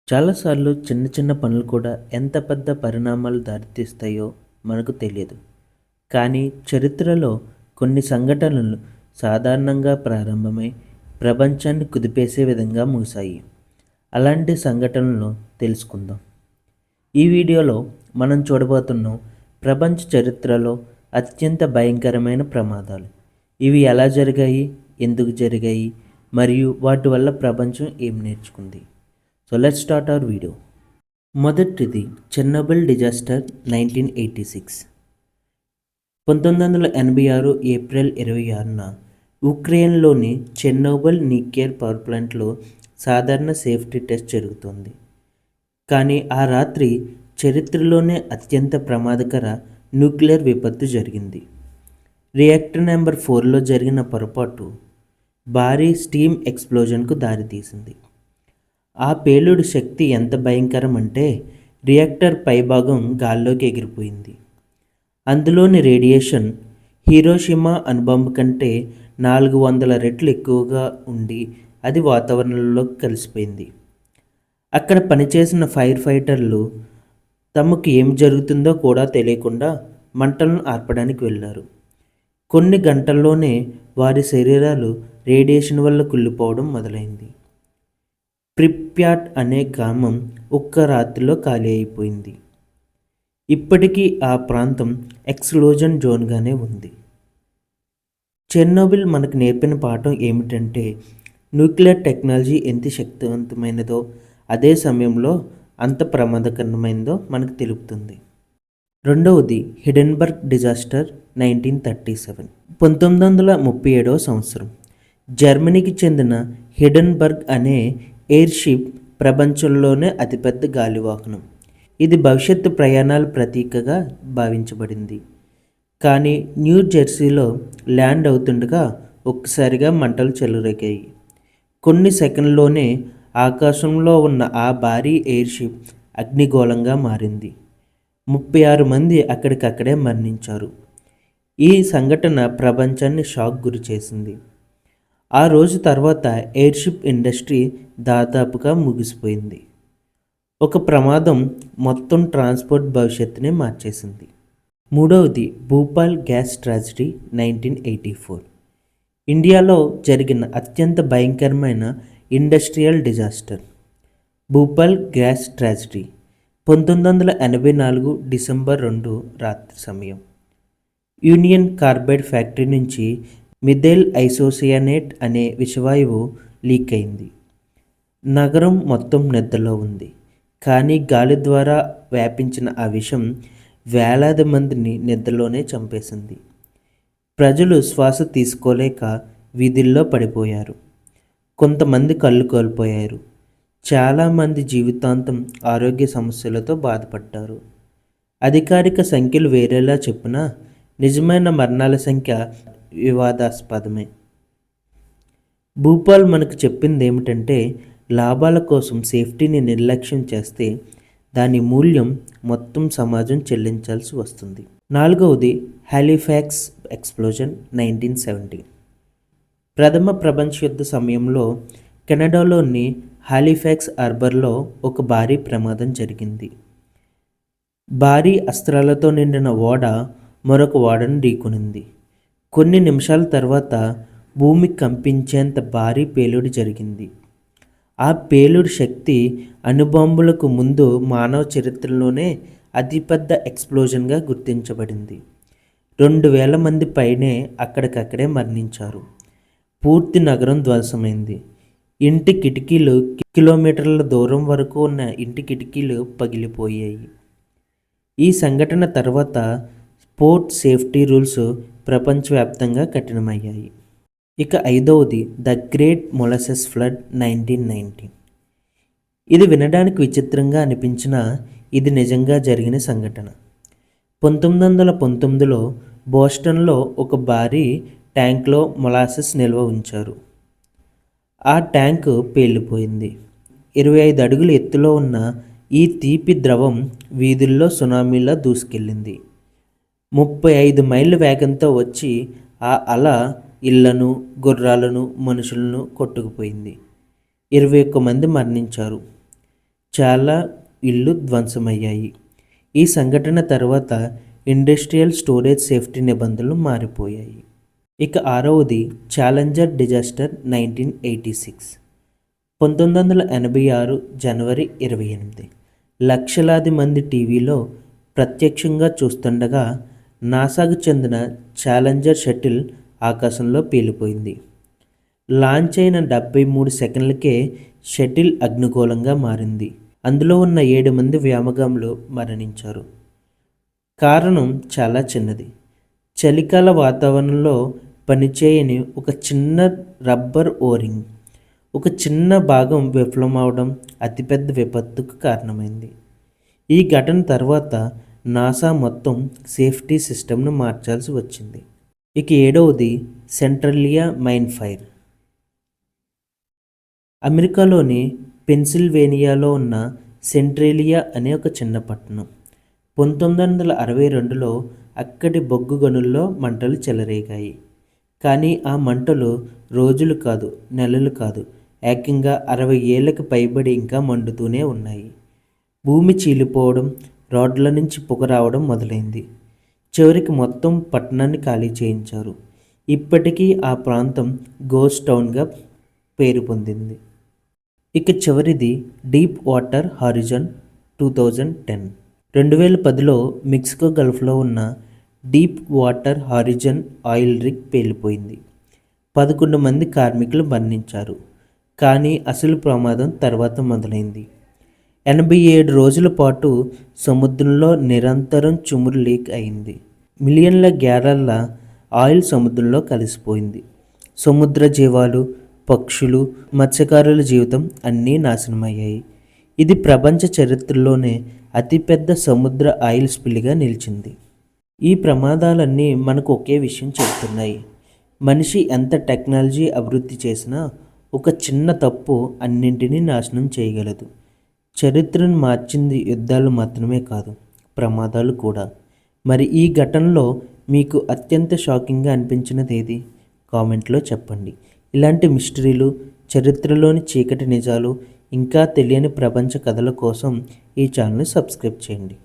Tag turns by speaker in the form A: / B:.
A: చాలాసార్లు చిన్న చిన్న పనులు కూడా ఎంత పెద్ద పరిణామాలు దారితీస్తాయో మనకు తెలియదు. కానీ చరిత్రలో కొన్ని సంఘటనలు సాధారణంగా ప్రారంభమై ప్రపంచాన్ని కుదిపేసే విధంగా ముగిశాయి. అలాంటి సంఘటనలను తెలుసుకుందాం. ఈ వీడియోలో మనం చూడబోతున్నాం ప్రపంచ చరిత్రలో అత్యంత భయంకరమైన ప్రమాదాలు. ఇవి ఎలా జరిగాయి, ఎందుకు జరిగాయి మరియు వాటి వల్ల ప్రపంచం ఏం నేర్చుకుంది. So let's start our video. మొదటిది చెర్నోబిల్ డిజాస్టర్ 1986. 1986 ఏప్రిల్ 26న ఉక్రెయిన్లోని చెర్నోబిల్ న్యూక్లియర్ పవర్ ప్లాంట్లో సాధారణ సేఫ్టీ టెస్ట్ జరుగుతుంది. కానీ ఆ రాత్రి చరిత్రలోనే అత్యంత ప్రమాదకర న్యూక్లియర్ విపత్తు జరిగింది. రియాక్టర్ నెంబర్ 4లో జరిగిన పొరపాటు భారీ స్టీమ్ ఎక్స్ప్లోజన్కు దారితీసింది. ఆ పేలుడు శక్తి ఎంత భయంకరం అంటే రియాక్టర్ పైభాగం గాల్లోకి ఎగిరిపోయింది. అందులోని రేడియేషన్ హీరోషిమా అణుబాంబు కంటే 400 రెట్లు ఎక్కువగా ఉండి అది వాతావరణంలోకి కలిసిపోయింది. అక్కడ పనిచేసిన ఫైర్ ఫైటర్లు తమకు ఏం జరుగుతుందో కూడా తెలియకుండా మంటలను ఆర్పడానికి వెళ్ళారు. కొన్ని గంటల్లోనే వారి శరీరాలు రేడియేషన్ వల్ల కుళ్ళిపోవడం మొదలైంది. ప్రిప్యాట్ అనే గ్రామం ఒక్క రాత్రిలో ఖాళీ అయిపోయింది. ఇప్పటికీ ఆ ప్రాంతం ఎక్స్ప్లోజన్ జోన్గానే ఉంది. చెర్నోబిల్ మనకు నేర్పిన పాఠం ఏమిటంటే న్యూక్లియర్ టెక్నాలజీ ఎంత శక్తివంతమైనదో అదే సమయంలో అంత ప్రమాదకరమైనదో మనకు తెలుపుతుంది. రెండవది హిడెన్బర్గ్ డిజాస్టర్ 1937. 1937వ సంవత్సరం జర్మనీకి చెందిన హిడెన్బర్గ్ అనే ఎయిర్షిప్ ప్రపంచంలోనే అతిపెద్ద గాలివాహనం. ఇది భవిష్యత్తు ప్రయాణాల ప్రతీకగా భావించబడింది. కానీ న్యూ జెర్సీలో ల్యాండ్ అవుతుండగా ఒక్కసారిగా మంటలు చెలరేగాయి. కొన్ని సెకండ్లోనే ఆకాశంలో ఉన్న ఆ భారీ ఎయిర్షిప్ అగ్నిగోళంగా మారింది. 36 మంది అక్కడికక్కడే మరణించారు. ఈ సంఘటన ప్రపంచాన్ని షాక్ గురి చేసింది. ఆ రోజు తర్వాత ఎయిర్షిప్ ఇండస్ట్రీ దాదాపుగా ముగిసిపోయింది. ఒక ప్రమాదం మొత్తం ట్రాన్స్పోర్ట్ భవిష్యత్తునే మార్చేసింది. మూడవది భూపాల్ గ్యాస్ ట్రాజడీ 1984. ఇండియాలో జరిగిన అత్యంత భయంకరమైన industrial disaster Bhupal gas tragedy. 1984 December 2 రాత్రి సమయం యూనియన్ కార్బైడ్ ఫ్యాక్టరీ నుంచి మిథైల్ ఐసోసియానేట్ అనే విషవాయువు లీక్ అయింది. నగరం మొత్తం నిద్రలో ఉంది. కానీ గాలి ద్వారా వ్యాపించిన ఆ విషం వేలాది మందిని నిద్రలోనే చంపేసింది. ప్రజలు శ్వాస తీసుకోలేక వీధుల్లో పడిపోయారు. కొంతమంది కళ్ళు కోల్పోయారు. చాలామంది జీవితాంతం ఆరోగ్య సమస్యలతో బాధపడ్డారు. అధికారిక సంఖ్యలు వేరేలా చెప్పినా నిజమైన మరణాల సంఖ్య వివాదాస్పదమే. భూపాల్ మనకు చెప్పింది ఏమిటంటే లాభాల కోసం సేఫ్టీని నిర్లక్ష్యం చేస్తే దాని మూల్యం మొత్తం సమాజం చెల్లించాల్సి వస్తుంది. నాలుగవది హాలిఫాక్స్ ఎక్స్ప్లోజన్ 1970. ప్రథమ ప్రపంచ యుద్ధ సమయంలో కెనడాలోని హాలిఫాక్స్ హార్బర్లో ఒక భారీ ప్రమాదం జరిగింది. భారీ అస్త్రాలతో నిండిన ఓడ మరొక ఓడను ఢీకొనింది. కొన్ని నిమిషాల తర్వాత భూమి కంపించేంత భారీ పేలుడు జరిగింది. ఆ పేలుడు శక్తి అణుబాంబులకు ముందు మానవ చరిత్రలోనే అతిపెద్ద ఎక్స్ప్లోజన్గా గుర్తించబడింది. 2000 మంది పైనే అక్కడికక్కడే మరణించారు. పూర్తి నగరం ధ్వంసమైంది. ఇంటి కిటికీలు కిలోమీటర్ల దూరం వరకు ఉన్న ఇంటి కిటికీలు పగిలిపోయాయి. ఈ సంఘటన తర్వాత పోర్ట్ సేఫ్టీ రూల్స్ ప్రపంచవ్యాప్తంగా కఠినమయ్యాయి. ఇక ఐదవది ద గ్రేట్ మొలసెస్ ఫ్లడ్ 1919. ఇది వినడానికి విచిత్రంగా అనిపించినా ఇది నిజంగా జరిగిన సంఘటన. 1919లో బోస్టన్లో ఒక భారీ ట్యాంక్లో మొలాసెస్ నిల్వ ఉంచారు. ఆ ట్యాంకు పేలిపోయింది. 25 అడుగుల ఎత్తులో ఉన్న ఈ తీపి ద్రవం వీధుల్లో సునామీలా దూసుకెళ్ళింది. 35 మైళ్ళ వేగంతో వచ్చి ఆ అల ఇళ్లను, గుర్రాలను, మనుషులను కొట్టుకుపోయింది. 21 మంది మరణించారు. చాలా ఇళ్ళు ధ్వంసమయ్యాయి. ఈ సంఘటన తర్వాత ఇండస్ట్రియల్ స్టోరేజ్ సేఫ్టీ నిబంధనలు మారిపోయాయి. ఇక 6వది ఛాలెంజర్ డిజాస్టర్ 1986. 1986 జనవరి 28. లక్షలాది మంది టీవీలో ప్రత్యక్షంగా చూస్తుండగా నాసాకు చెందిన ఛాలెంజర్ షటిల్ ఆకాశంలో పేలిపోయింది. లాంచ్ అయిన 73 సెకండ్లకే షటిల్ అగ్నిగోళంగా మారింది. అందులో ఉన్న 7 మంది వ్యోమగాములు మరణించారు. కారణం చాలా చిన్నది. చలికాల వాతావరణంలో పనిచేయని ఒక చిన్న రబ్బర్ ఓరింగ్, ఒక చిన్న భాగం విఫలమవడం అతిపెద్ద విపత్తుకు కారణమైంది. ఈ ఘటన తర్వాత నాసా మొత్తం సేఫ్టీ సిస్టమ్ను మార్చాల్సి వచ్చింది. ఇక 7వది సెంట్రలియా మైన్ ఫైర్. అమెరికాలోని పెన్సిల్వేనియాలో ఉన్న సెంట్రేలియా అనే ఒక చిన్న పట్టణం. 1962లో అక్కడి బొగ్గు గనుల్లో మంటలు చెలరేగాయి. కానీ ఆ మంటలు రోజులు కాదు, నెలలు కాదు, ఏకంగా 60 ఏళ్లకు పైబడి ఇంకా మండుతూనే ఉన్నాయి. భూమి చీలిపోవడం, రోడ్ల నుంచి పొగ రావడం మొదలైంది. చివరికి మొత్తం పట్టణాన్ని ఖాళీ చేయించారు. ఇప్పటికీ ఆ ప్రాంతం గోస్ట్ టౌన్గా పేరు పొందింది. ఇక చివరిది డీప్ వాటర్ హారిజన్ 2010. 2010లో మెక్సికో గల్ఫ్లో ఉన్న deep water horizon oil rig పేలిపోయింది. 11 మంది కార్మికులు మరణించారు. కానీ అసలు ప్రమాదం తర్వాత మొదలైంది. 87 రోజుల పాటు సముద్రంలో నిరంతరం చమురు లీక్ అయింది. మిలియన్ల గ్యాలన్ల ఆయిల్ సముద్రంలో కలిసిపోయింది. సముద్ర జీవాలు, పక్షులు, మత్స్యకారుల జీవితం అన్నీ నాశనమయ్యాయి. ఇది ప్రపంచ చరిత్రలోనే అతిపెద్ద సముద్ర ఆయిల్ స్పిల్గా నిలిచింది. ఈ ప్రమాదాలన్నీ మనకు ఒకే విషయం చెప్తున్నాయి. మనిషి ఎంత టెక్నాలజీ అభివృద్ధి చేసినా ఒక చిన్న తప్పు అన్నింటినీ నాశనం చేయగలదు. చరిత్రను మార్చింది యుద్ధాలు మాత్రమే కాదు, ప్రమాదాలు కూడా. మరి ఈ ఘటనలో మీకు అత్యంత షాకింగ్గా అనిపించినది ఏది? కామెంట్లో చెప్పండి. ఇలాంటి మిస్టరీలు, చరిత్రలోని చీకటి నిజాలు, ఇంకా తెలియని ప్రపంచ కథల కోసం ఈ ఛానల్ని సబ్స్క్రైబ్ చేయండి.